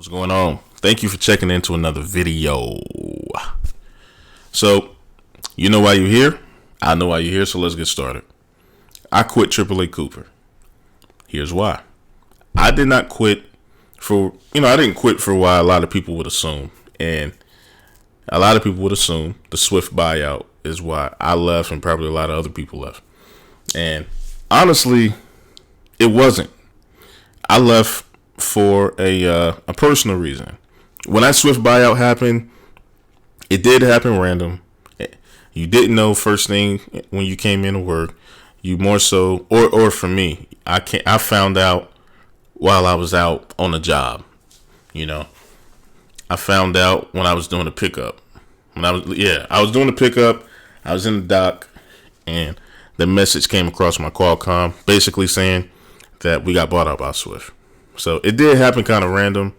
What's going on? Thank you for checking into another video. So, you know why you're here? I know why you're here, so let's get started. I quit Aaa Cooper. Here's why. I did not quit for, I didn't quit for why a lot of people would assume. And a lot of people would assume the swift buyout is why I left and probably a lot of other people left. And honestly, it wasn't. I left for a personal reason. When that swift buyout happened, it did happen random. You didn't know first thing when you came into work. You more so, or for me, I found out while I was out on the job. I found out when I was doing the pickup. I was doing the pickup. I was in the dock, and the message came across my Qualcomm, basically saying that we got bought out by Swift. So it did happen kind of random.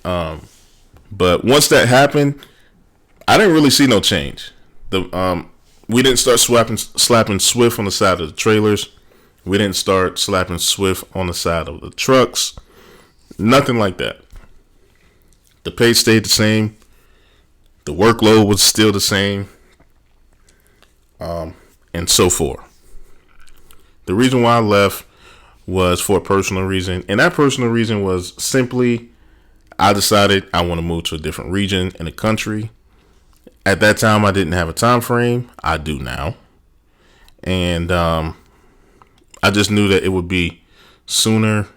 But once that happened, I didn't really see no change. We didn't start slapping Swift on the side of the trailers. We didn't start slapping Swift on the side of the trucks. Nothing like that. The pay stayed the same. The workload was still the same. And so forth. The reason why I left was for a personal reason. And that personal reason was simply I decided I want to move to a different region in the country. At that time, I didn't have a time frame. I do now. And I just knew that it would be sooner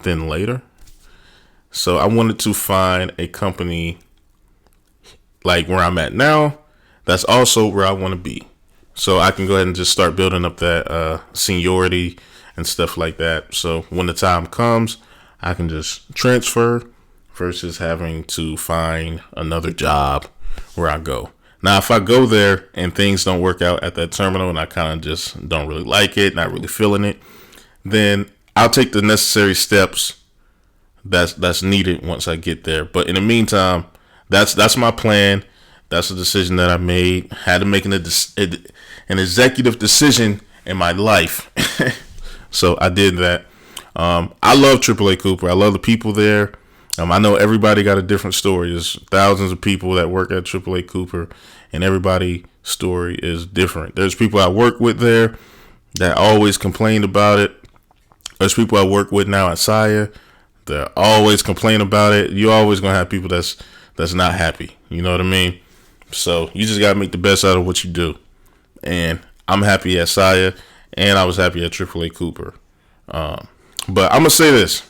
than later. So I wanted to find a company like where I'm at now. That's also where I want to be. So I can go ahead and just start building up that seniority and stuff like that. So when the time comes, I can just transfer versus having to find another job where I go. Now, if I go there and things don't work out at that terminal and I kind of just don't really like it, not really feeling it, then I'll take the necessary steps that's needed once I get there. But in the meantime, that's my plan. That's a decision that I made. Had to make an executive decision in my life. So I did that. I love Aaa Cooper. I love the people there. I know everybody got a different story. There's thousands of people that work at Aaa Cooper, and everybody's story is different. There's people I work with there that always complained about it. There's people I work with now at Saya that always complain about it. You're always going to have people that's not happy. You know what I mean? So you just got to make the best out of what you do. And I'm happy at Saya, and I was happy at Aaa Cooper. But I'm going to say this.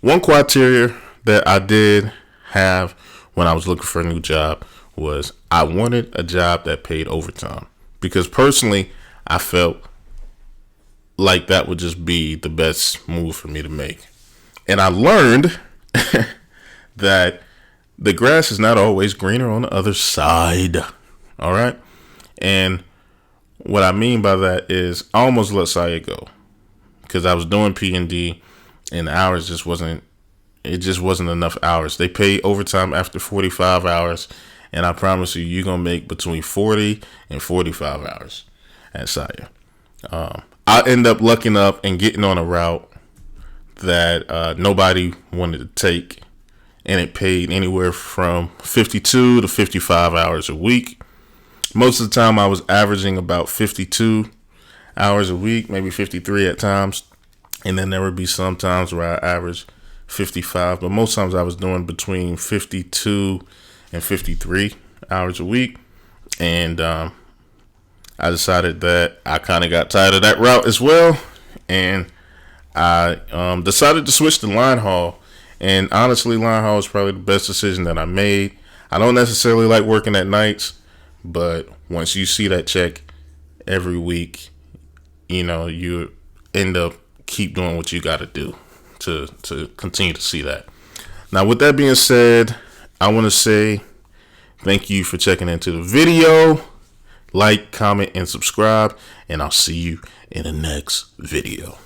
One criteria that I did have when I was looking for a new job was I wanted a job that paid overtime. Because personally, I felt like that would just be the best move for me to make. And I learned that the grass is not always greener on the other side. All right. And what I mean by that is I almost let Saya go because I was doing P&D and the hours just wasn't enough hours. They pay overtime after 45 hours. And I promise you, you're going to make between 40 and 45 hours at Saya. I end up lucking up and getting on a route that nobody wanted to take. And it paid anywhere from 52 to 55 hours a week. Most of the time I was averaging about 52 hours a week, maybe 53 at times. And then there would be some times where I averaged 55. But most times I was doing between 52 and 53 hours a week. And I decided that I kind of got tired of that route as well. And I decided to switch to line haul. And honestly, line haul is probably the best decision that I made. I don't necessarily like working at nights, but once you see that check every week, you end up keep doing what you got to do to continue to see that. Now, with that being said, I want to say thank you for checking into the video. Like, comment, and subscribe, and I'll see you in the next video.